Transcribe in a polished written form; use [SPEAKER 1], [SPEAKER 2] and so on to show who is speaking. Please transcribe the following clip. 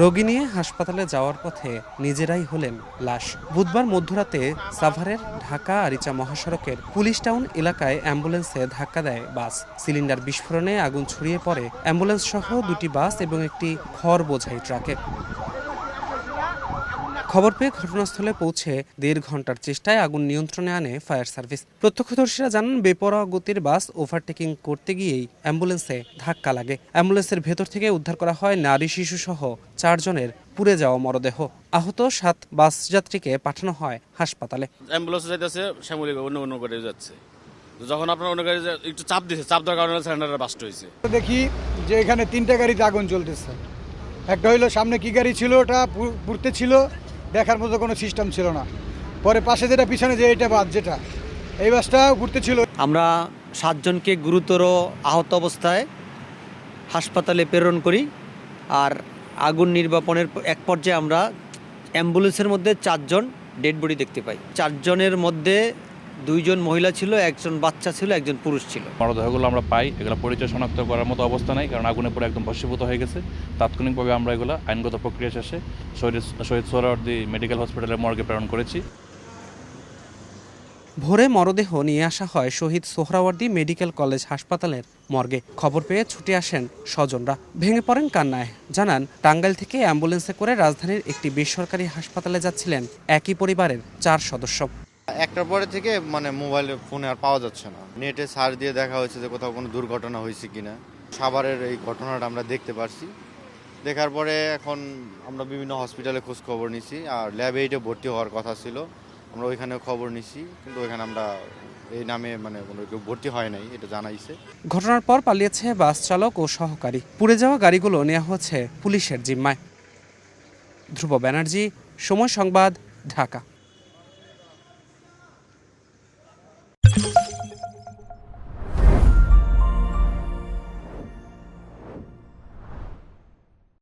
[SPEAKER 1] রোগী নিয়ে হাসপাতালে যাওয়ার পথে নিজেরাই হলেন লাশ। বুধবার মধ্যরাতে সাভারের ঢাকা আরিচা মহাসড়কের পুলিশ টাউন এলাকায় অ্যাম্বুলেন্সে ধাক্কা দেয় বাস। সিলিন্ডার বিস্ফোরণে আগুন ছড়িয়ে পড়ে অ্যাম্বুলেন্স সহ দুটি বাস এবং একটি খড় বোঝাই ট্রাকে। খবর পেয়ে ঘটনাস্থলে পৌঁছে ১.৫ ঘন্টার চেষ্টায় আগুন নিয়ন্ত্রণে আনে ফায়ার সার্ভিস। প্রত্যক্ষদর্শীরা জানান, বেপরোয়া গতির বাস ওভারটেকিং করতে গিয়েই অ্যাম্বুলেন্সে ধাক্কা লাগে। অ্যাম্বুলেন্সের ভেতর থেকে উদ্ধার করা হয় নারী শিশু সহ ৪ জনের পুড়ে যাওয়া মরদেহ। আহত ৭ বাস যাত্রীকে পাঠানো হয় হাসপাতালে।
[SPEAKER 2] অ্যাম্বুলেন্স যাইতেছে শ্যামলী অন্য করে যাচ্ছে, যখন আপনার অন্য গাড়ি একটু চাপ দিয়েছে, চাপ দেওয়ার কারণে সিলিন্ডার বাস্ট হয়েছে।
[SPEAKER 3] দেখি যে এখানে 3টা গাড়িতে আগুন জ্বলতেছে। একটা হইলো সামনে কি গাড়ি ছিল, ওটা পুড়তে ছিল, দেখার মতো কোনো সিস্টেম ছিল না। পরে পাশে যেটা পিছনে যে এইটা বাদ, যেটা এই বাসটা ঘুরতে ছিল।
[SPEAKER 4] আমরা 7 জনকে গুরুতর আহত অবস্থায় হাসপাতালে প্রেরণ করি। আর আগুন নির্বাপনের এক পর্যায়ে আমরা অ্যাম্বুলেন্সের মধ্যে 4 জন ডেড বডি দেখতে পাই। 4 জনের মধ্যে 2 জন মহিলা ছিল, 1 জন বাচ্চা ছিল, 1 জন পুরুষ ছিল।
[SPEAKER 5] মরদেহগুলো আমরা পাই, এগুলো পরিচয় শনাক্ত করার মতো অবস্থা নাই, কারণ আগুনে পরে একদম ভস্মীভূত হয়ে গেছে। তাৎক্ষণিকভাবে আমরা এগুলো আইনগত প্রক্রিয়া শেষে শহীদ সোহরাওয়ার্দী মেডিকেল হসপিটালের মর্গে প্রেরণ করেছি।
[SPEAKER 1] ভোরে মরদেহ নিয়ে আসা হয় শহীদ সোহরাওয়ার্দী মেডিকেল কলেজ হাসপাতালের মর্গে। খবর পেয়ে ছুটে আসেন স্বজনরা, ভেঙে পড়েন কান্নায়। জানান, টাঙ্গাইল থেকে অ্যাম্বুলেন্সে করে রাজধানীর একটি বেসরকারি হাসপাতালে যাচ্ছিলেন একই পরিবারের 4 সদস্য।
[SPEAKER 6] একটার পরে থেকে মোবাইল ফোনে আর পাওয়া যাচ্ছে না। নেটে সার্চ দিয়ে দেখা হয়েছে যে কোথাও কোনো দুর্ঘটনা হয়েছে কিনা। সাভারের এই ঘটনাটা আমরা দেখতে পারছি। দেখার পরে এখন আমরা বিভিন্ন হসপিটালে খোঁজ খবর নিছি, আর ল্যাবে এইটা ভর্তি হওয়ার কথা ছিল, আমরা ওইখানেও খবর নিছি, কিন্তু ওইখানে আমরা এই নামে কোনো কেউ ভর্তি হয় নাই, এটা জানাইছে।
[SPEAKER 1] ঘটনার পর পালিয়েছে বাস চালক ও সহকারী। পুড়ে যাওয়া গাড়িগুলো নেওয়া হচ্ছে পুলিশের জিম্মায়। ধ্রুব ব্যানার্জি, সময় সংবাদ, ঢাকা।